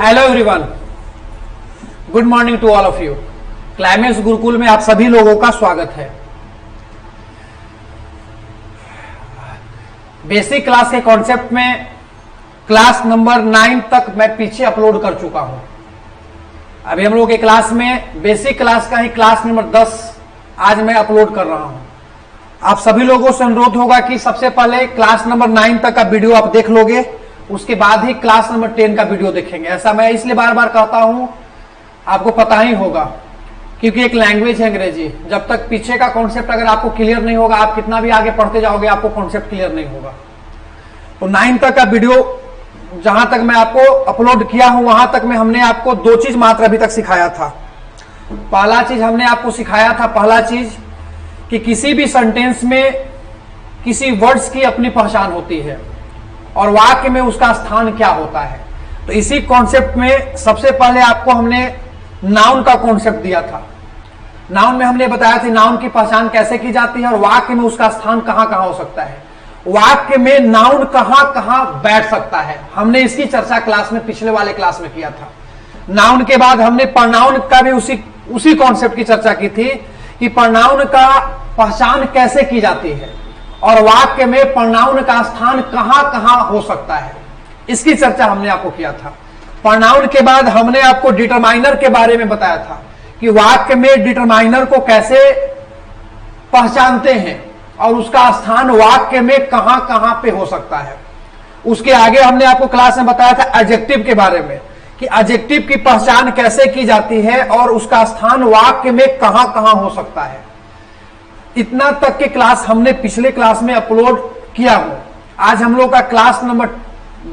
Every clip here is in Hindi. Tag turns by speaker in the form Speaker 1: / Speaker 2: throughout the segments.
Speaker 1: Hello everyone, good morning to all of you. Climax Gurukul में आप सभी लोगों का स्वागत है। बेसिक क्लास के कॉन्सेप्ट में क्लास नंबर 9 तक मैं पीछे अपलोड कर चुका हूं। अभी हम लोगों के क्लास में बेसिक क्लास का ही क्लास नंबर 10 आज मैं अपलोड कर रहा हूं। आप सभी लोगों से अनुरोध होगा कि सबसे पहले क्लास नंबर 9 तक का वीडियो आप देख लोगे, उसके बाद ही क्लास नंबर 10 का वीडियो देखेंगे। ऐसा मैं इसलिए बार बार कहता हूं, आपको पता ही होगा, क्योंकि एक लैंग्वेज है अंग्रेजी। जब तक पीछे का कॉन्सेप्ट अगर आपको क्लियर नहीं होगा, आप कितना भी आगे पढ़ते जाओगे आपको कॉन्सेप्ट क्लियर नहीं होगा। तो 9 तक का वीडियो जहां तक मैं आपको अपलोड किया हूं वहां तक में हमने आपको 2 चीज मात्र अभी तक सिखाया था। पहला चीज हमने आपको सिखाया था, पहला चीज कि किसी भी सेंटेंस में किसी वर्ड्स की अपनी पहचान होती है और वाक्य में उसका स्थान क्या होता है। तो इसी कॉन्सेप्ट में सबसे पहले आपको हमने नाउन का कॉन्सेप्ट दिया था। नाउन में हमने बताया था नाउन की पहचान कैसे की जाती है और वाक्य में उसका स्थान कहां कहां हो सकता है, वाक्य में नाउन कहां कहां बैठ सकता है। हमने इसकी चर्चा क्लास में पिछले वाले क्लास में किया था। नाउन के बाद हमने प्रोनाउन का भी उसी कॉन्सेप्ट की चर्चा की थी कि प्रोनाउन का पहचान कैसे की जाती है और वाक्य में प्रोनाउन का स्थान कहां कहां हो सकता है, इसकी चर्चा हमने आपको किया था। प्रोनाउन के बाद हमने आपको डिटरमाइनर के बारे में बताया था कि वाक्य में डिटरमाइनर को कैसे पहचानते हैं और उसका स्थान वाक्य में कहां कहां पे हो सकता है। उसके आगे हमने आपको क्लास में बताया था एडजेक्टिव के बारे में कि एडजेक्टिव की पहचान कैसे की जाती है और उसका स्थान वाक्य में कहां कहां हो सकता है। इतना तक के क्लास हमने पिछले क्लास में अपलोड किया हो। आज हम लोग का क्लास नंबर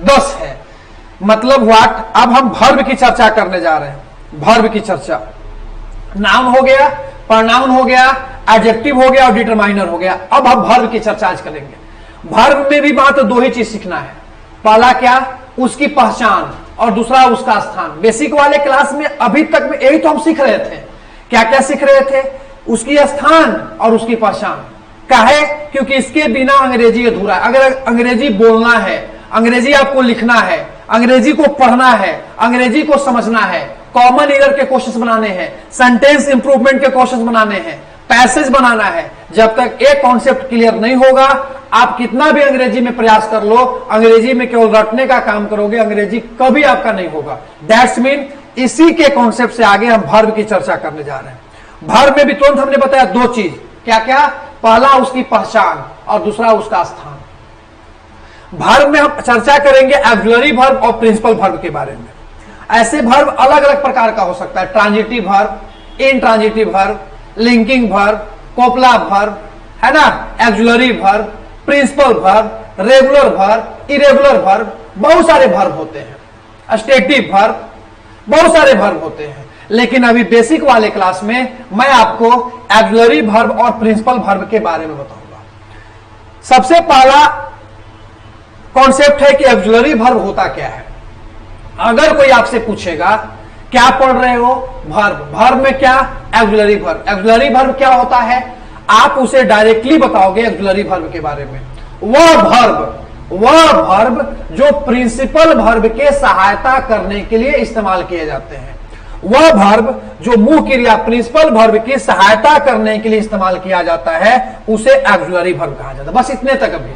Speaker 1: 10 है। मतलब व्हाट, अब हम वर्ब की चर्चा करने जा रहे हैं। वर्ब की चर्चा, नाउन हो गया, प्रोनाउन हो गया, एडजेक्टिव हो गया और डिटरमाइनर हो गया। अब हम वर्ब की चर्चा आज करेंगे। वर्ब में भी मात्र 2 ही चीज सीखना है। पहला क्या, उसकी पहचान, और दूसरा उसका स्थान। बेसिक वाले क्लास में अभी तक में यही तो हम सीख रहे थे। क्या क्या सीख रहे थे? उसकी स्थान और उसकी पहचान। काहे? क्योंकि इसके बिना अंग्रेजी अधूरा है। अगर अंग्रेजी बोलना है, अंग्रेजी आपको लिखना है, अंग्रेजी को पढ़ना है, अंग्रेजी को समझना है, कॉमन एरर के क्वेश्चन बनाने हैं, सेंटेंस इंप्रूवमेंट के क्वेश्चन बनाने हैं, पैसेज बनाना है, जब तक एक कॉन्सेप्ट क्लियर नहीं होगा आप कितना भी अंग्रेजी में प्रयास कर लो, अंग्रेजी में केवल रटने का काम करोगे, अंग्रेजी कभी आपका नहीं होगा। दैट्स मीन इसी के कॉन्सेप्ट से आगे हम वर्ब की चर्चा करने जा रहे हैं। वर्ब में भी तुरंत हमने बताया 2 चीज, क्या क्या? पहला उसकी पहचान और दूसरा उसका स्थान। वर्ब में हम चर्चा करेंगे ऑक्सिलरी वर्ब और प्रिंसिपल वर्ब के बारे में। ऐसे वर्ब अलग अलग प्रकार का हो सकता है, transitive verb, intransitive verb, linking verb, copula verb, है ना, auxiliary verb, principal verb, regular verb, irregular verb, बहुत सारे वर्ब होते हैं, स्टेटिव वर्ब, बहुत सारे वर्ब होते हैं। लेकिन अभी बेसिक वाले क्लास में मैं आपको ऑक्सिलरी वर्ब और प्रिंसिपल वर्ब के बारे में बताऊंगा। सबसे पहला कॉन्सेप्ट है कि ऑक्सिलरी वर्ब होता क्या है। अगर कोई आपसे पूछेगा क्या पढ़ रहे हो, वर्ब, वर्ब में क्या, ऑक्सिलरी वर्ब। ऑक्सिलरी वर्ब क्या होता है, आप उसे डायरेक्टली बताओगे ऑक्सिलरी वर्ब के बारे में। वह वर्ब जो प्रिंसिपल वर्ब के सहायता करने के लिए इस्तेमाल किए जाते हैं, वह वर्ब जो मुख्य क्रिया प्रिंसिपल वर्ब की सहायता करने के लिए इस्तेमाल किया जाता है, उसे ऑक्सिलरी वर्ब कहा जाता है। बस इतने तक। अभी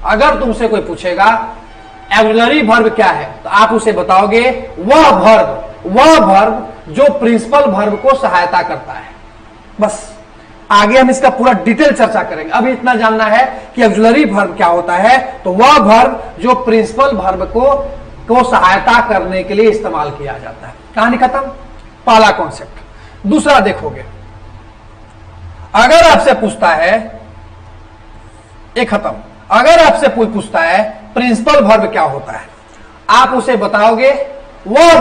Speaker 1: अगर तुमसे कोई पूछेगा ऑक्सिलरी वर्ब क्या है, तो आप उसे बताओगे वह वर्ब जो प्रिंसिपल वर्ब को सहायता करता है। बस आगे हम इसका पूरा डिटेल चर्चा करेंगे। अभी इतना जानना है कि ऑक्सिलरी वर्ब क्या होता है, तो वह वर्ब जो प्रिंसिपल वर्ब को सहायता करने के लिए इस्तेमाल किया जाता है। कहानी खत्म, पहला कॉन्सेप्ट। दूसरा देखोगे, अगर आपसे पूछता है, एक खत्म, अगर आपसे कोई पूछता है प्रिंसिपल वर्ब क्या होता है, आप उसे बताओगे वह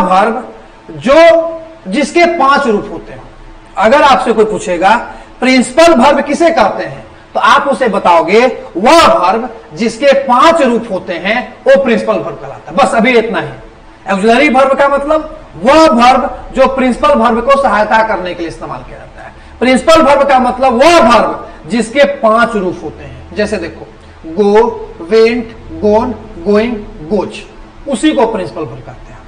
Speaker 1: वर्ब जो जिसके 5 रूप होते हैं। अगर आपसे कोई पूछेगा प्रिंसिपल वर्ब किसे कहते हैं, तो आप उसे बताओगे वह वर्ब जिसके 5 रूप होते हैं वो प्रिंसिपल वर्ब कहलाता है। बस अभी इतना ही। ऑक्सिलरी वर्ब का मतलब वह वर्ब जो प्रिंसिपल वर्ब को सहायता करने के लिए इस्तेमाल किया जाता है। प्रिंसिपल वर्ब का मतलब वह वर्ब जिसके 5 रूप होते हैं। जैसे देखो, गो, वेंट, गोन, गोइंग, गोच, उसी को प्रिंसिपल वर्ब कहते हैं।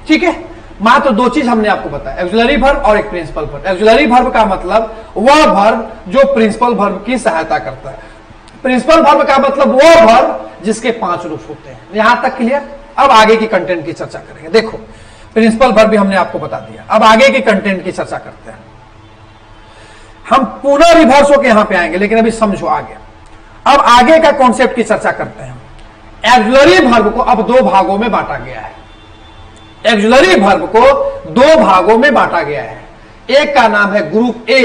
Speaker 1: ठीक है, मात्र दो चीज हमने आपको बताया, ऑक्सिलरी वर्ब और एक प्रिंसिपल वर्ब। ऑक्सिलरी वर्ब का मतलब वह वर्ब जो प्रिंसिपल वर्ब की सहायता करता है। प्रिंसिपल वर्ब का मतलब वह वर्ब जिसके 5 रूप होते हैं। यहां तक क्लियर? अब आगे की कंटेंट की चर्चा करेंगे। देखो, प्रिंसिपल वर्ब भी हमने आपको बता दिया, अब आगे की कंटेंट की चर्चा करते हैं। हम पुनः रिवर्स होकर यहां पे आएंगे, लेकिन अभी समझो आगे। अब आगे का कॉन्सेप्ट की चर्चा करते हैं। ऑक्सिलरी वर्ब को अब 2 भागों में बांटा गया है। ऑक्सिलरी वर्ब को 2 भागों में बांटा गया है। एक का नाम है ग्रुप ए,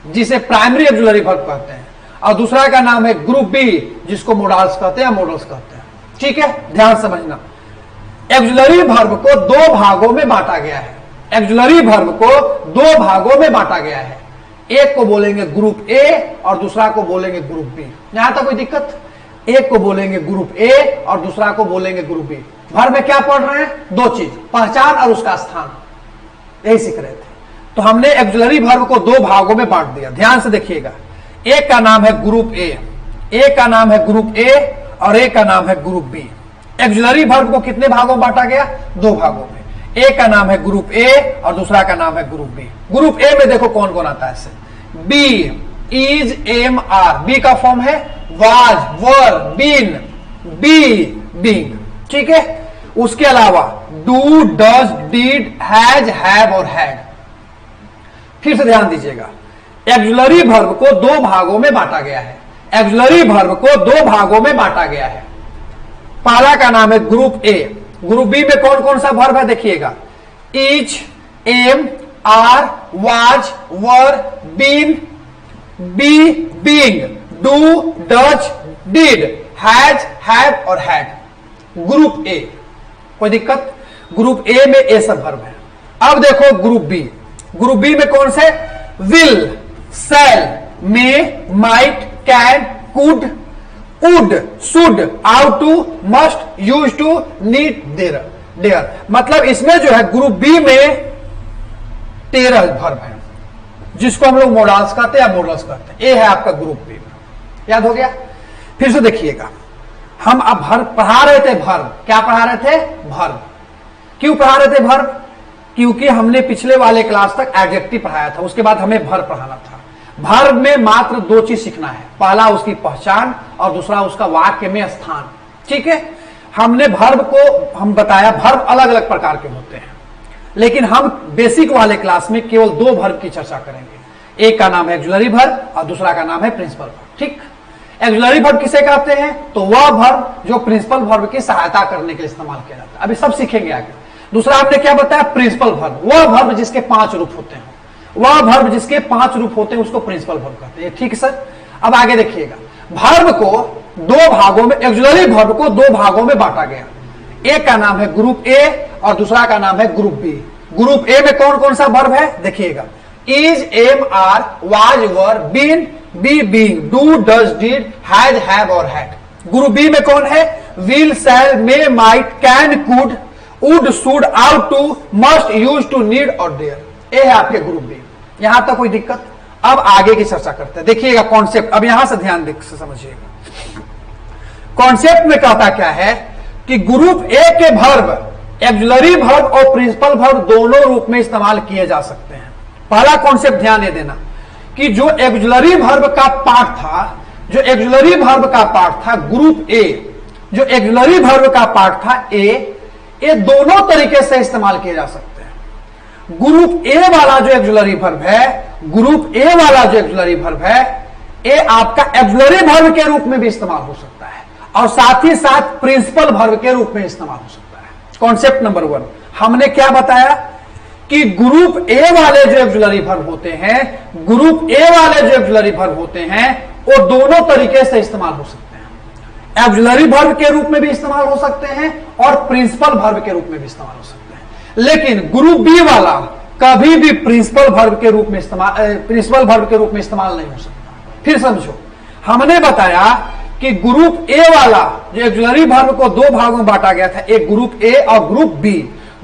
Speaker 1: जिसे प्राइमरी ऑक्सिलरी वर्ब कहते हैं, और दूसरा का नाम है ग्रुप बी, जिसको मोडाल्स कहते हैं, मोडल्स कहते हैं। ठीक है, ध्यान समझना। ऑक्सिलरी वर्ब को 2 भागों में बांटा गया है। ऑक्सिलरी वर्ब को 2 भागों में बांटा गया है। एक को बोलेंगे ग्रुप ए और दूसरा को बोलेंगे ग्रुप बी। यहां तक कोई दिक्कत? एक को बोलेंगे ग्रुप ए और दूसरा को बोलेंगे ग्रुप बी। वर्ब में क्या पढ़ रहे हैं? 2 चीज, पहचान और उसका स्थान, यही सीख रहे थे। तो हमने ऑक्सिलरी वर्ब को 2 भागों में बांट दिया। ध्यान से देखिएगा, एक का नाम है ग्रुप ए, एक का नाम है ग्रुप ए और एक का नाम है ग्रुप बी। ऑक्सिलरी वर्ब को कितने भागों में बांटा गया? 2 भागों में। एक का नाम है ग्रुप ए और दूसरा का नाम है ग्रुप बी। ग्रुप ए में देखो कौन कौन आता है। Be, is, am, are. Be का फॉर्म है was, were, been, be, being. ठीक है, उसके अलावा do, does, did, has, have और हैड। फिर से ध्यान दीजिएगा, ऑक्सिलरी वर्ब को 2 भागों में बांटा गया है। ऑक्सिलरी वर्ब को 2 भागों में बांटा गया है। पहला का नाम है ग्रुप ए। ग्रुप बी में कौन कौन सा वर्ब है देखिएगा, is, am, are, was, were, been, be, being, do, does, did, has, have और हैड। ग्रुप ए, कोई दिक्कत? ग्रुप ए में ए सब वर्ब है। अब देखो ग्रुप बी। ग्रुप बी में कौन से? Will, shall, may, might, can, could, would, should, ought to, must, use to, need, dare. मतलब इसमें जो है ग्रुप बी में 13 वर्ब है, जिसको हम लोग मोडाल्स कहते हैं या मोडल्स कहते हैं। ये है आपका ग्रुप बी। याद हो गया? फिर से देखिएगा, हम अब वर्ब पढ़ा रहे थे। वर्ब क्या पढ़ा रहे थे? वर्ब। क्यों पढ़ा रहे थे वर्ब? क्योंकि हमने पिछले वाले क्लास तक एडजेक्टिव पढ़ाया था, उसके बाद हमें वर्ब पढ़ाना था। वर्ब में मात्र 2 चीज सीखना है, पहला उसकी पहचान और दूसरा उसका वाक्य में स्थान। ठीक है, हमने वर्ब को हम बताया, वर्ब अलग अलग प्रकार के होते हैं, लेकिन हम बेसिक वाले क्लास में केवल 2 वर्ब की चर्चा करेंगे। एक का नाम है ऑक्सिलरी वर्ब और दूसरा का नाम है प्रिंसिपल वर्ब। ठीक, ऑक्सिलरी वर्ब किसे कहते हैं? तो वह वर्ब जो प्रिंसिपल वर्ब की सहायता करने के लिए इस्तेमाल किया जाता है। अभी सब सीखेंगे आगे। दूसरा हमने क्या बताया? प्रिंसिपल वर्ब, वह वर्ब जिसके 5 रूप होते हैं। वह वर्ब जिसके 5 रूप होते हैं उसको प्रिंसिपल वर्ब कहते हैं। ठीक है सर, अब आगे देखिएगा। वर्ब को 2 भागों में, ऑक्सिलरी वर्ब को 2 भागों में बांटा गया। एक का नाम है ग्रुप ए और दूसरा का नाम है ग्रुप बी। ग्रुप ए में कौन कौन सा वर्ब है देखिएगा, is, am, are, was, were, been, be, being, do, does, did, has, have और हैड। ग्रुप बी में कौन है? Will, shall, may, might, can, could, would, should, ought to, must, use to, need और डेयर। ये है आपके ग्रुप बी। यहां तक कोई दिक्कत? अब आगे की चर्चा करते हैं। देखिएगा कॉन्सेप्ट, अब यहां से ध्यान से समझिएगा। कॉन्सेप्ट में कहता क्या है कि ग्रुप ए के वर्ब ऑक्सिलरी वर्ब और प्रिंसिपल वर्ब दोनों रूप में इस्तेमाल किए जा सकते हैं। पहला कॉन्सेप्ट ध्यान ये देना कि जो ऑक्सिलरी वर्ब का पार्ट था, जो ऑक्सिलरी वर्ब का पार्ट था ग्रुप ए, जो ऑक्सिलरी वर्ब का पार्ट था ए, ये दोनों तरीके से इस्तेमाल किए जा सकते हैं। ग्रुप ए वाला जो ऑक्सिलरी वर्ब है, ग्रुप ए वाला जो ऑक्सिलरी वर्ब है, ये आपका ऑक्सिलरी वर्ब के रूप में भी इस्तेमाल हो सकता है और साथ ही साथ प्रिंसिपल वर्ब के रूप में इस्तेमाल हो सकता है। कॉन्सेप्ट नंबर 1 हमने क्या बताया कि ग्रुप ए वाले जो ऑक्सिलरी वर्ब होते हैं, ग्रुप ए वाले जो ऑक्सिलरी वर्ब होते हैं, वो दोनों तरीके से इस्तेमाल हो सकते हैं। ऑक्सिलरी वर्ब के रूप में भी इस्तेमाल हो सकते हैं और प्रिंसिपल वर्ब के रूप में भी इस्तेमाल हो सकते हैं। लेकिन ग्रुप बी वाला कभी भी प्रिंसिपल वर्ब के रूप में इस्तेमाल नहीं हो सकता। फिर समझो, हमने बताया कि ग्रुप ए वाला जो ऑक्सिलरी वर्ब को 2 भागों में बांटा गया था, एक ग्रुप ए और ग्रुप बी।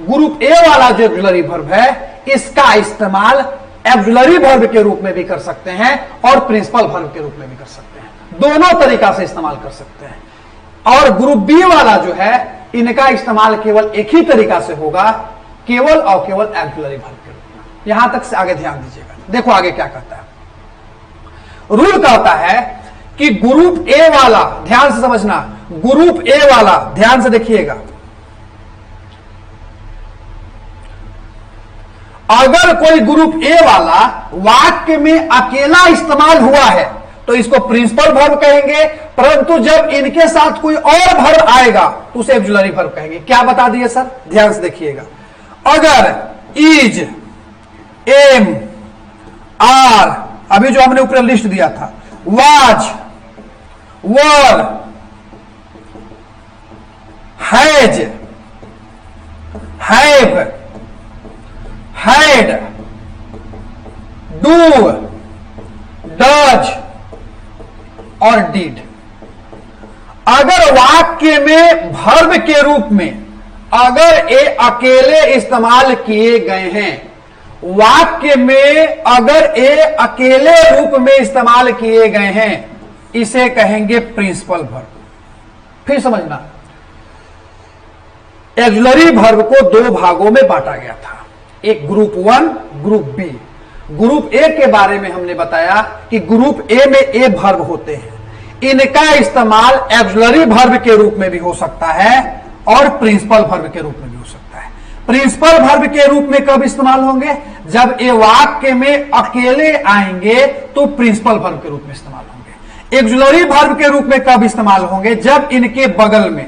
Speaker 1: ग्रुप ए वाला जो ऑक्सिलरी वर्ब है, इसका इस्तेमाल ऑक्सिलरी वर्ब के रूप में भी कर सकते हैं और प्रिंसिपल वर्ब के रूप में भी कर सकते हैं। दोनों तरीका से इस्तेमाल कर सकते हैं। और ग्रुप बी वाला जो है, इनका इस्तेमाल केवल एक ही तरीका से होगा, केवल और केवल ऑक्सिलरी वर्ब के रूप में। यहां तक से आगे ध्यान दीजिएगा। देखो आगे क्या कहता है। रूल कहता है कि ग्रुप ए वाला, ध्यान से समझना, ग्रुप ए वाला, ध्यान से देखिएगा, अगर कोई ग्रुप ए वाला वाक्य में अकेला इस्तेमाल हुआ है तो इसको प्रिंसिपल वर्ब कहेंगे, परंतु जब इनके साथ कोई और वर्ब आएगा तो उसे ऑक्सिलरी वर्ब कहेंगे। क्या बता दिए सर, ध्यान से देखिएगा। अगर इज, एम, आर, अभी जो हमने ऊपर लिस्ट दिया था, was, were, has, have, had, do, does और डिड, अगर वाक्य में वर्ब के रूप में अगर ये अकेले इस्तेमाल किए गए हैं, वाक्य में अगर ये अकेले रूप में इस्तेमाल किए गए हैं, इसे कहेंगे प्रिंसिपल वर्ब। फिर समझना, ऑक्सिलरी वर्ब को दो भागों में बांटा गया था, एक group 1, group B. Group A के बारे में हमने बताया कि ग्रुप ए में ए वर्ब होते हैं, इनका इस्तेमाल ऑक्सिलरी वर्ब के रूप में भी हो सकता है और प्रिंसिपल वर्ब के रूप में भी हो सकता है। प्रिंसिपल वर्ब के रूप में कब इस्तेमाल होंगे, जब ये वाक्य में अकेले आएंगे तो प्रिंसिपल वर्ब के रूप में इस्तेमाल होंगे। ऑक्सिलरी वर्ब के रूप में कब इस्तेमाल होंगे, जब इनके बगल में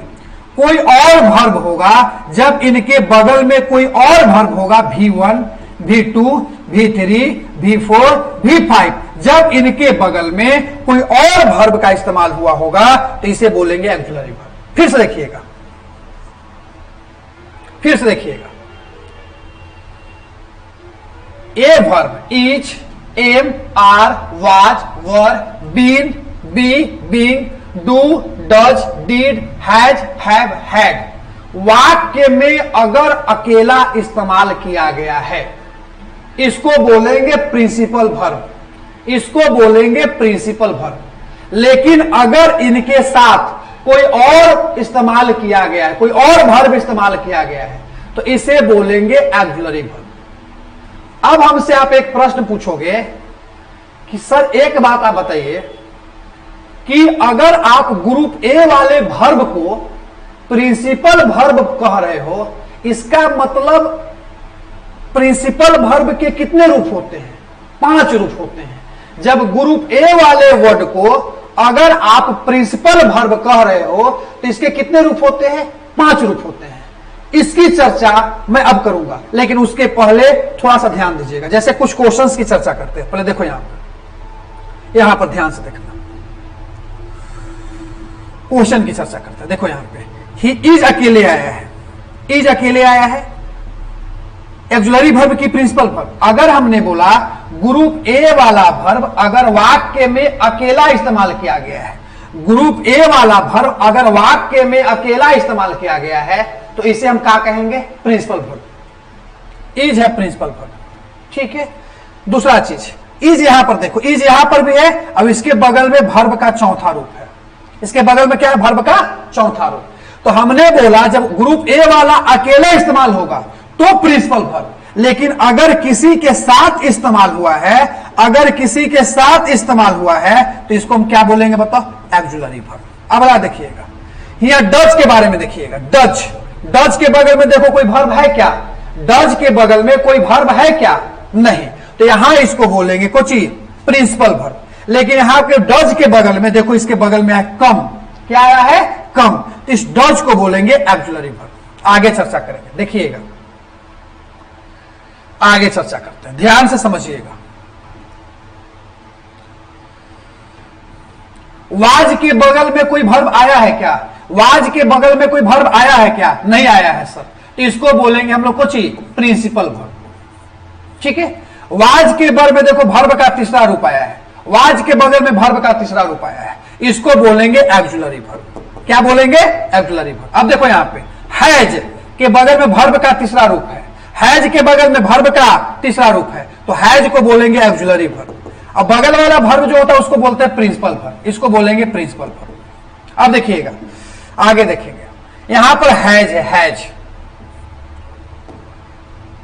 Speaker 1: कोई और वर्ब होगा, जब इनके बगल में कोई और वर्ब होगा, V1, V2, V3, V4, V5, जब इनके बगल में कोई और वर्ब का इस्तेमाल हुआ होगा तो इसे बोलेंगे ऑक्सिलरी वर्ब। फिर से देखिएगा, फिर से देखिएगा, a verb is, am, are, was, were, been, be, being, do, does, did, has, have, had, वाक्य में अगर अकेला इस्तेमाल किया गया है, इसको बोलेंगे प्रिंसिपल वर्ब, इसको बोलेंगे प्रिंसिपल वर्ब। लेकिन अगर इनके साथ कोई और इस्तेमाल किया गया है, कोई और वर्ब इस्तेमाल किया गया है, तो इसे बोलेंगे ऑक्सिलरी वर्ब। अब हमसे आप एक प्रश्न पूछोगे कि सर एक बात आप बताइए कि अगर आप ग्रुप ए वाले वर्ब को प्रिंसिपल वर्ब कह रहे हो, इसका मतलब प्रिंसिपल वर्ब के कितने रूप होते हैं? 5 रूप होते हैं। जब ग्रुप ए वाले वर्ड को अगर आप प्रिंसिपल वर्ब कह रहे हो तो इसके कितने रूप होते हैं? 5 रूप होते हैं। इसकी चर्चा मैं अब करूंगा, लेकिन उसके पहले थोड़ा सा ध्यान दीजिएगा। जैसे कुछ क्वेश्चंस की चर्चा करते हैं, पहले देखो यहां पर ध्यान से देखना, क्वेश्चन की चर्चा करते हैं। देखो यहां पे ही इज अकेले आया है, इज अकेले आया है, ऑक्सिलरी वर्ब की प्रिंसिपल वर्ब। अगर हमने बोला ग्रुप ए वाला वर्ब अगर वाक्य में अकेला इस्तेमाल किया गया है, ग्रुप ए वाला वर्ब अगर वाक्य में अकेला इस्तेमाल किया गया है, तो इसे हम क्या कहेंगे? Principal verb. इज है प्रिंसिपल वर्ब, ठीक है। दूसरा चीज, इज यहां पर देखो, इज यहां पर भी है, अब इसके बगल में वर्ब का चौथा रूप है। इसके बगल में क्या है? वर्ब का चौथा रूप। तो हमने बोला जब ग्रुप ए वाला अकेला इस्तेमाल होगा तो प्रिंसिपल वर्ब, लेकिन अगर किसी के साथ इस्तेमाल हुआ है, अगर किसी के साथ इस्तेमाल हुआ है तो इसको हम क्या बोलेंगे बताओ? Auxiliary verb. अब अगला देखिएगा, यहां डज के बारे में देखिएगा। डज, डज के बगल में देखो कोई वर्ब है क्या? डज के बगल में कोई वर्ब है क्या? नहीं। तो यहां इसको बोलेंगे कुछ प्रिंसिपल वर्ब। लेकिन यहां के डज के बगल में देखो, इसके बगल में है कम। क्या आया है? कम। तो इस डज को बोलेंगे ऑक्सिलरी वर्ब। आगे चर्चा करेंगे, देखिएगा, आगे चर्चा करते हैं, ध्यान से समझिएगा। वाज के बगल में कोई वर्ब आया है क्या? वाज के बगल में कोई वर्ब आया है क्या? नहीं आया है सर। तो इसको बोलेंगे हम लोग कुछ प्रिंसिपल वर्ब, ठीक है। वाज के बगल में देखो वर्ब का तीसरा रूप आया है, वाज के बगल में वर्ब का तीसरा रूप आया है, इसको बोलेंगे ऑक्सिलरी वर्ब। क्या बोलेंगे? Auxiliary verb. अब देखो यहां पे हैज के बगल में वर्ब का तीसरा रूप है, हैज के बगल में वर्ब का तीसरा रूप है, तो हैज को बोलेंगे ऑक्सिलरी वर्ब। अब बगल वाला वर्ब जो होता है उसको बोलते हैं प्रिंसिपल वर्ब, इसको बोलेंगे प्रिंसिपल वर्ब। अब देखिएगा, आगे देखेंगे, यहां पर हैज है, हैज,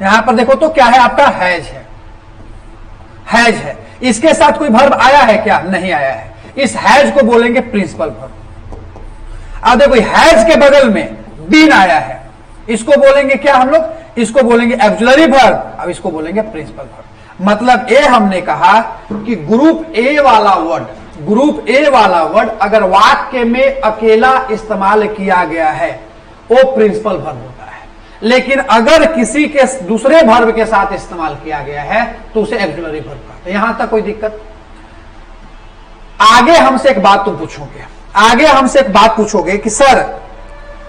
Speaker 1: यहां पर देखो तो क्या है आपका हैज है, हैज है। इसके साथ कोई वर्ब आया है क्या? नहीं आया है। इस हैज को बोलेंगे प्रिंसिपल वर्ब। अब देखो हैज के बगल में बीन आया है, इसको बोलेंगे क्या हम लोग? इसको बोलेंगे ऑक्सिलरी वर्ब। अब इसको बोलेंगे प्रिंसिपल वर्ब। मतलब ए हमने कहा कि ग्रुप ए वाला वर्ड, ग्रुप ए वाला वर्ड अगर वाक्य में अकेला इस्तेमाल किया गया है वो प्रिंसिपल वर्ब होता है, लेकिन अगर किसी के दूसरे वर्ब के साथ इस्तेमाल किया गया है तो उसे ऑक्सिलरी वर्ब कहते हैं। यहां तक कोई दिक्कत? आगे हमसे एक बात तुम पूछोगे, आगे हमसे एक बात पूछोगे कि सर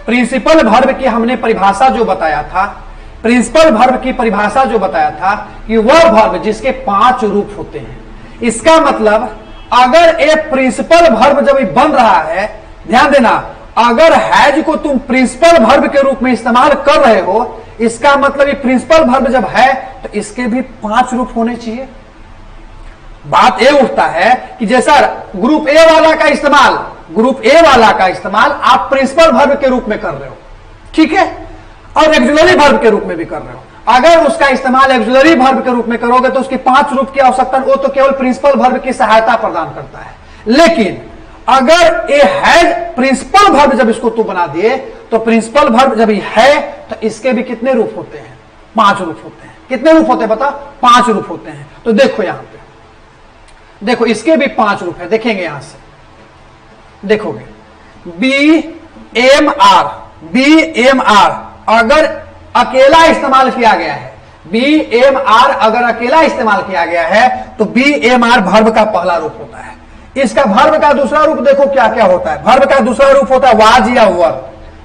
Speaker 1: प्रिंसिपल वर्ब की हमने परिभाषा जो बताया था, प्रिंसिपल वर्ब की परिभाषा जो बताया था कि वह वर्ब जिसके 5 रूप होते हैं। इसका मतलब अगर एक प्रिंसिपल वर्ब जब बन रहा है, ध्यान देना, अगर हैज को तुम प्रिंसिपल वर्ब के रूप में इस्तेमाल कर रहे हो, इसका मतलब ये प्रिंसिपल वर्ब जब है तो इसके भी 5 रूप होने चाहिए। बात ये उठता है कि जैसा ग्रुप ए वाला का इस्तेमाल, ग्रुप ए वाला का इस्तेमाल आप प्रिंसिपल वर्ब के रूप में कर रहे हो, ठीक है, और ऑक्सिलरी वर्ब के रूप में भी कर रहे हो। अगर उसका इस्तेमाल ऑक्सिलरी वर्ब के रूप में करोगे तो उसके 5 रूप की आवश्यकता, वो तो केवल प्रिंसिपल वर्ब की सहायता प्रदान करता है। लेकिन अगर ये हैज प्रिंसिपल वर्ब जब इसको तू बना दिए तो प्रिंसिपल वर्ब जब ये है तो इसके भी कितने रूप होते हैं? 5 रूप होते हैं। कितने रूप होते हैं बता? 5 रूप होते हैं। तो देखो यहां पे, देखो इसके भी 5 रूप है, देखेंगे यहां से देखोगे। Be am are, be am are अगर अकेला इस्तेमाल किया गया है, बी एम आर अगर अकेला इस्तेमाल किया गया है तो बी एम आर वर्ब का पहला रूप होता है। इसका वर्ब का दूसरा रूप देखो क्या क्या होता है। वर्ब का दूसरा रूप होता है वाज या वर।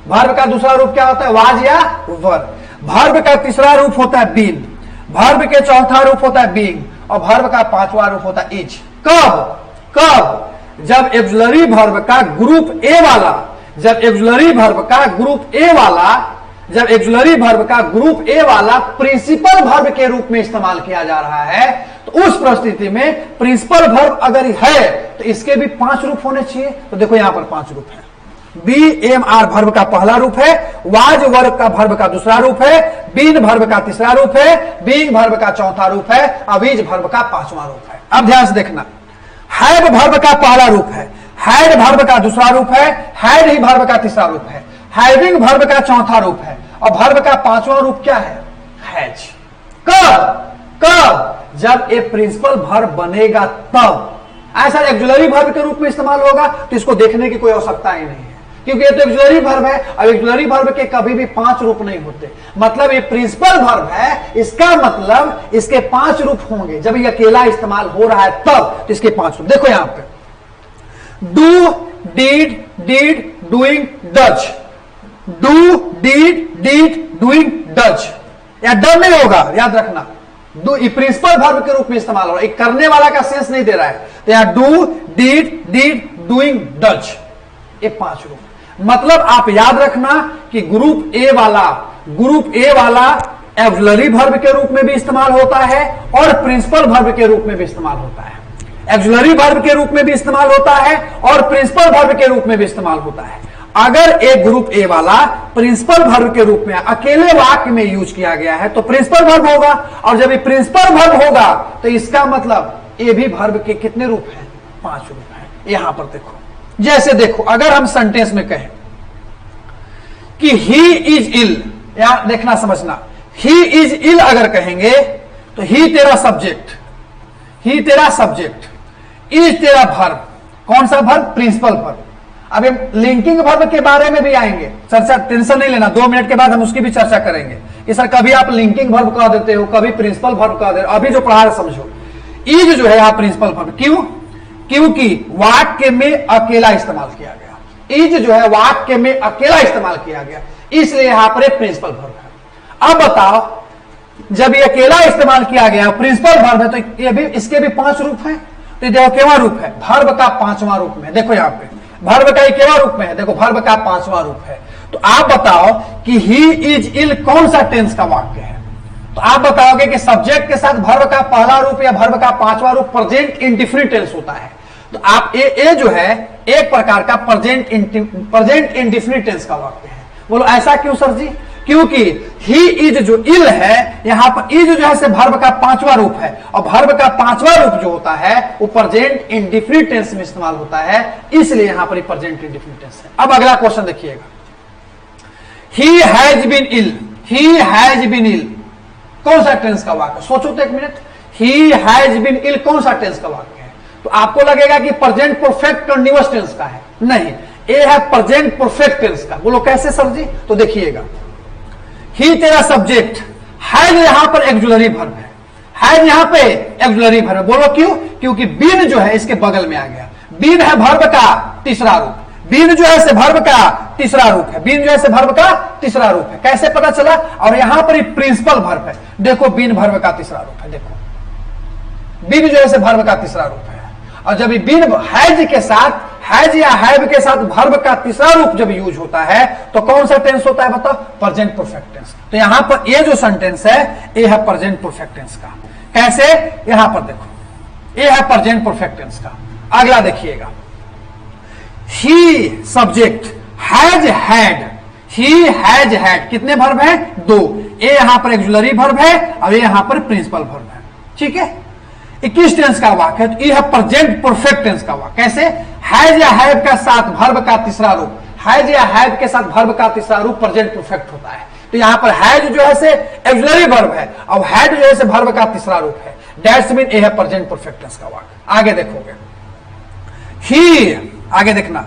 Speaker 1: वर्ब का दूसरा रूप क्या होता है? वाज या वर। वर्ब का तीसरा रूप होता है बीन। वर्ब के चौथा रूप होता है बीइंग। और वर्ब का 5वां रूप होता है इज। कब? कब? जब ऑक्सिलरी वर्ब का ग्रुप ए वाला, जब ऑक्सिलरी वर्ब का ग्रुप ए वाला, जब ऑक्सिलरी वर्ब का ग्रुप ए वाला प्रिंसिपल वर्ब के रूप में इस्तेमाल किया जा रहा है तो उस परिस्थिति में प्रिंसिपल वर्ब अगर है तो इसके भी 5 रूप होने चाहिए। तो देखो यहां पर 5 रूप है। बी एम आर वर्ब का पहला रूप है, वाज वर्ब का वर्ब का दूसरा रूप है, बीन वर्ब का तीसरा रूप है, बीइंग वर्ब का चौथा रूप है, अवीज वर्ब का 5वां रूप है। अब ध्यान से देखना, हैव वर्ब का पहला रूप है, हैड वर्ब का दूसरा रूप है, हैड ही वर्ब का तीसरा रूप है, हैविंग वर्ब का चौथा रूप है और वर्ब का 5वां रूप क्या है? हैज। कब? कब? जब एक प्रिंसिपल वर्ब बनेगा तब। ऐसा ऑक्सिलरी वर्ब के रूप में इस्तेमाल होगा तो इसको देखने की कोई आवश्यकता ही नहीं है, क्योंकि ये तो ऑक्सिलरी वर्ब है और ऑक्सिलरी वर्ब के कभी भी 5 रूप नहीं होते। मतलब ये प्रिंसिपल वर्ब है, इसका मतलब इसके 5 रूप होंगे। जब ये अकेला इस्तेमाल हो रहा है तब तो इसके 5 रूप देखो यहां पे, do, did, did, doing, does. Do, did, did, doing, does. या डन नहीं होगा, याद रखना। डू प्रिंसिपल वर्ब के रूप में इस्तेमाल हो रहा है, एक करने वाला का सेंस नहीं दे रहा है। तो यहां do, did, did, doing, does, ये 5 रूप। मतलब आप याद रखना कि ग्रुप ए वाला, ग्रुप ए वाला ऑक्सिलरी वर्ब के रूप में भी इस्तेमाल होता है और प्रिंसिपल वर्ब के रूप में भी इस्तेमाल होता है। ऑक्सिलरी वर्ब के रूप में भी इस्तेमाल होता है और प्रिंसिपल वर्ब के रूप में भी इस्तेमाल होता है। अगर एक ग्रुप ए वाला प्रिंसिपल वर्ब के रूप में अकेले वाक्य में यूज किया गया है तो प्रिंसिपल वर्ब होगा, और जब ये प्रिंसिपल वर्ब होगा तो इसका मतलब ये भी वर्ब के कितने रूप हैं? 5 रूप हैं। यहां पर देखो, जैसे देखो अगर हम सेंटेंस में कहें कि ही इज इल, यहां देखना समझना, ही इज इल अगर कहेंगे तो ही तेरा सब्जेक्ट, ही तेरा सब्जेक्ट, इज तेरा वर्ब। कौन सा वर्ब? Principal verb. अब हम लिंकिंग वर्ब के बारे में भी आएंगे, चर्चा, टेंशन नहीं लेना, 2 मिनट के बाद हम उसकी भी चर्चा करेंगे कि सर कभी आप लिंकिंग वर्ब कह देते हो, कभी प्रिंसिपल वर्ब कह देते हो। अभी जो पढ़ा रहे समझो, इज जो है यहां प्रिंसिपल वर्ब। क्यों? क्योंकि वाक्य में अकेला इस्तेमाल किया गया। इज जो है वाक्य में अकेला इस्तेमाल किया गया, इसलिए यहां पर एक प्रिंसिपल वर्ब है। अब बताओ, जब ये अकेला इस्तेमाल किया गया प्रिंसिपल वर्ब है तो ये भी, इसके भी 5 रूप हैं। तो देखो केवा रूप है? वर्ब का 5वां रूप में। देखो यहां पे वर्ब का केवा रूप में है? देखो वर्ब का 5वां रूप है। तो आप बताओ कि ही इज इल कौन सा टेंस का वाक्य है? तो आप बताओगे कि सब्जेक्ट के साथ वर्ब का पहला रूप या वर्ब का 5वां रूप प्रेजेंट इंडिफिनिट टेंस होता है। तो आप ए जो है एक प्रकार का प्रेजेंट इंडिफिनिट टेंस का वाक्य है। बोलो ऐसा क्यों सर जी? क्योंकि ही इज जो इल है, यहां पर इज जो है से वर्ब का पांचवा रूप है, और वर्ब का पांचवा रूप जो होता है वो प्रेजेंट इंडेफिनिट टेंस में इस्तेमाल होता है, इसलिए यहां पर प्रेजेंट इंडेफिनिट टेंस है। अब अगला क्वेश्चन देखिएगा, he has been ill, he has been ill कौन सा टेंस का वाक्य? सोचो तो एक मिनट, ही हैज बीन इल कौन सा टेंस का वाक्य है? तो आपको लगेगा कि प्रेजेंट परफेक्ट कंटीन्यूअस टेंस का है, नहीं, ये है प्रेजेंट परफेक्ट टेंस का। बोलो कैसे सर जी? तो देखिएगा, ही तेरा सब्जेक्ट, हैज यहां पर एक्जुलरी वर्ब है, हैज यहां पे एक्जुलरी वर्ब है। बोलो क्यों? क्योंकि बीन जो है इसके बगल में आ गया, बीन है वर्ब का तीसरा रूप, बीन जो है से वर्ब का तीसरा रूप है, बीन जो है से वर्ब का तीसरा रूप है। कैसे पता चला? और यहां पर प्रिंसिपल वर्ब है, देखो बीन वर्ब का तीसरा रूप है, देखो बीन जो है से वर्ब का तीसरा रूप है, और जब बीन हैज के साथ, हैज या हैव के साथ वर्ब का तीसरा रूप जब यूज होता है तो कौन सा टेंस होता है बताओ? Present perfect tense. तो यहां पर ये जो सेंटेंस है ये है प्रेजेंट परफेक्ट टेंस का। कैसे? यहां पर देखो, ये है प्रेजेंट परफेक्ट टेंस का। अगला देखिएगा, he subject, has had, he has had कितने वर्ब है? दो, ये यहां पर एक्जुलरी वर्ब है और ये यहां पर प्रिंसिपल वर्ब है, ठीक है। 21 टेंस का वाक्य है, तो यह प्रेजेंट परफेक्ट टेंस का वाक्य। कैसे? हैज या हैव का साथ वर्ब का तीसरा रूप, हैज या हैव के साथ वर्ब का तीसरा रूप प्रेजेंट परफेक्ट होता है। तो यहां पर हैज जो है से एक्जुलरी वर्ब है और हैड जो है से वर्ब का तीसरा रूप है, दैट्स मीन यह है प्रेजेंट परफेक्ट टेंस का वाक्य। आगे देखोगे, ही, आगे देखना,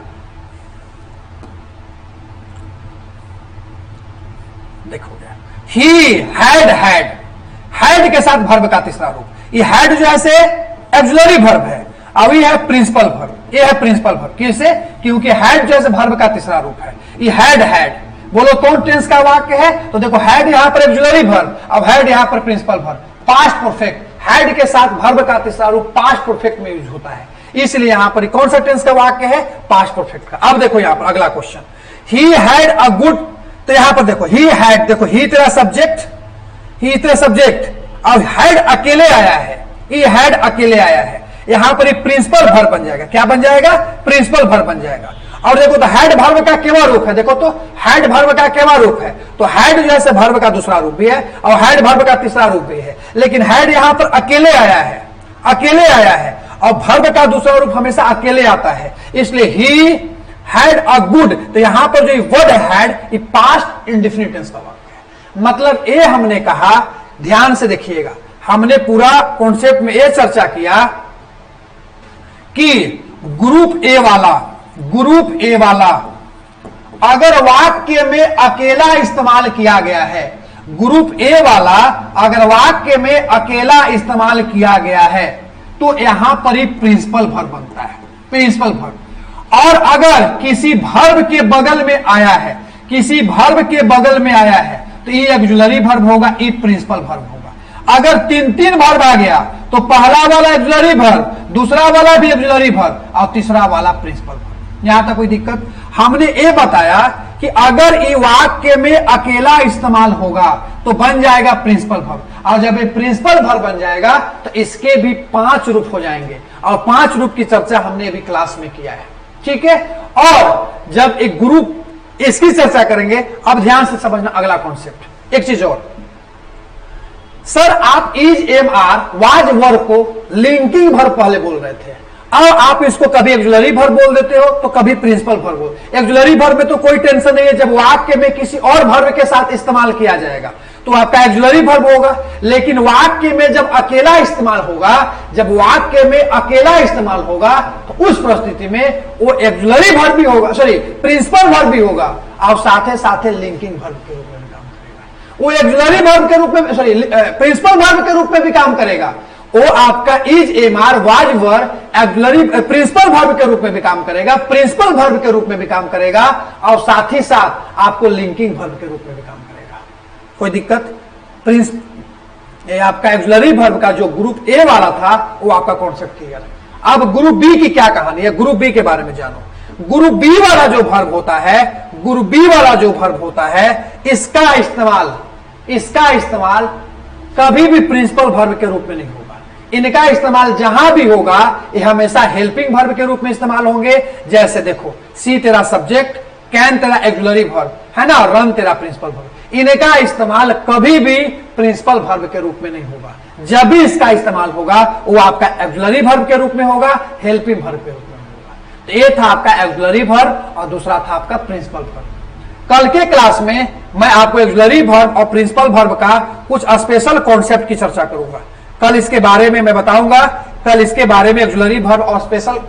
Speaker 1: देखोगे, ही हैड हैड, हैड के साथ वर्ब का तीसरा रूप, ये हैड जो है से एक्जुलरी वर्ब है, अब ये है प्रिंसिपल वर्ब, ये है प्रिंसिपल वर्ब। कैसे? क्योंकि हैड जो है वर्ब का तीसरा रूप है, ये हैड हैड। बोलो कौन टेंस का वाक्य है? तो देखो, हैड यहां पर एक्जुलरी वर्ब, अब हैड यहां पर principal verb, past perfect, had के साथ वर्ब का तीसरा रूप पास्ट परफेक्ट में यूज होता है, इसलिए यहां पर कौन सा टेंस का वाक्य है? पास्ट परफेक्ट का। अब देखो यहां पर अगला question, he had a good, तो यहां पर देखो ही हैड, देखो ही तेरा सब्जेक्ट, ही तेरा सब्जेक्ट, अब हैड अकेले आया है, ये हैड अकेले आया है, यहां पर प्रिंसिपल वर्ब बन जाएगा। क्या बन जाएगा? प्रिंसिपल वर्ब बन जाएगा। और देखो तो हैड वर्ब का केवा रूप है, देखो तो हैड वर्ब का केवा रूप है, तो हैड जो है वर्ब का दूसरा रूप भी है और हैड वर्ब का तीसरा रूप भी है, लेकिन हैड यहां पर अकेले आया है, अकेले आया है, और वर्ब का दूसरा रूप हमेशा अकेले आता है, इसलिए ही हैड अ गुड, तो यहां पर जो वर्ड हैड ये पास्ट इंडेफिनिट टेंस का वाक्य है। मतलब ये हमने कहा, ध्यान से देखिएगा, हमने पूरा कॉन्सेप्ट में यह चर्चा किया कि ग्रुप ए वाला, ग्रुप ए वाला अगर वाक्य में अकेला इस्तेमाल किया गया है, ग्रुप ए वाला अगर वाक्य में अकेला इस्तेमाल किया गया है तो यहां पर ही प्रिंसिपल वर्ब बनता है, प्रिंसिपल वर्ब। और अगर किसी वर्ब के बगल में आया है, किसी वर्ब के बगल में आया है तो ये एक्जुलरी वर्ब होगा, ये प्रिंसिपल वर्ब होगा। अगर तीन तीन वर्ब आ गया तो पहला वाला एक्जुलरी वर्ब, दूसरा वाला भी एक्जुलरी वर्ब और तीसरा वाला प्रिंसिपल वर्ब। यहां तक कोई दिक्कत? हमने ये बताया कि अगर ये वाक्य में अकेला इस्तेमाल होगा तो बन जाएगा प्रिंसिपल वर्ब, और जब ये प्रिंसिपल वर्ब बन जाएगा तो इसके भी 5 रूप हो जाएंगे, और 5 रूप की चर्चा हमने अभी क्लास में किया है, ठीक है। और जब एक ग्रुप, इसकी चर्चा करेंगे। अब ध्यान से समझना अगला कॉन्सेप्ट। एक चीज और, सर आप is am are was verb को लिंकिंग वर्ब पहले बोल रहे थे, अब आप इसको कभी एक्जुलरी वर्ब बोल देते हो तो कभी प्रिंसिपल वर्ब बोल। एक्जुलरी वर्ब में तो कोई टेंशन नहीं है, जब वाक्य में किसी और वर्ब के साथ इस्तेमाल किया जाएगा तो आपका एक्जुलरी वर्ब होगा, लेकिन वाक्य में जब अकेला इस्तेमाल होगा, जब वाक्य में अकेला इस्तेमाल होगा तो उस परिस्थिति में वो एक्जुलरी वर्ब भी होगा, सॉरी प्रिंसिपल वर्ब भी होगा, और साथे साथे लिंकिंग वर्ब के रूप में भी काम करेगा। वो एक्जुलरी वर्ब के रूप में, सॉरी प्रिंसिपल वर्ब के रूप में भी काम करेगा। वो आपका is am are was verb auxiliary principal verb के रूप में भी काम करेगा, प्रिंसिपल वर्ब के रूप में भी काम करेगा, और साथ ही साथ आपको लिंकिंग वर्ब के रूप में भी काम करेगा। कोई दिक्कत? ये आपका एक्जुलरी वर्ब का जो ग्रुप ए वाला था वो आपका कॉन्सेप्ट क्लियर है। अब ग्रुप बी की क्या कहानी है, ग्रुप बी के बारे में जानो। ग्रुप बी वाला जो वर्ब होता है, ग्रुप बी वाला जो वर्ब होता है, इसका इस्तेमाल कभी भी प्रिंसिपल वर्ब के रूप में नहीं होगा। इनका इस्तेमाल जहां भी होगा ये हमेशा हेल्पिंग वर्ब के रूप में इस्तेमाल होंगे। जैसे देखो, सी तेरा सब्जेक्ट, कैन तेरा एक्सुलरी वर्ब है ना, रन तेरा प्रिंसिपल वर्ब। इनका इस्तेमाल कभी भी प्रिंसिपल वर्ब के रूप में नहीं होगा। जब भी इसका इस्तेमाल होगा वो आपका एक्सुलरी वर्ब के रूप में होगा, हेल्पिंग वर्ब के रूप में होगा। तो ये था आपका एक्सुलरी वर्ब और दूसरा था आपका प्रिंसिपल वर्ब। कल के क्लास में मैं आपको एक्सुलरी वर्ब और प्रिंसिपल वर्ब का कुछ स्पेशल कॉन्सेप्ट की चर्चा करूंगा। कल इसके बारे में मैं बताऊंगा, कल इसके बारे में एक्सुलरी वर्ब और स्पेशल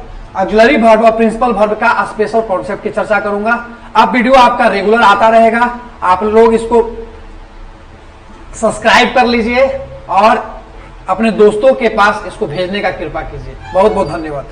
Speaker 1: एक्सुलरी वर्ब और प्रिंसिपल वर्ब का स्पेशल कॉन्सेप्ट की चर्चा करूंगा। अब वीडियो आपका रेगुलर आता रहेगा, आप लोग इसको सब्सक्राइब कर लीजिए और अपने दोस्तों के पास इसको भेजने का कृपा कीजिए। बहुत बहुत धन्यवाद।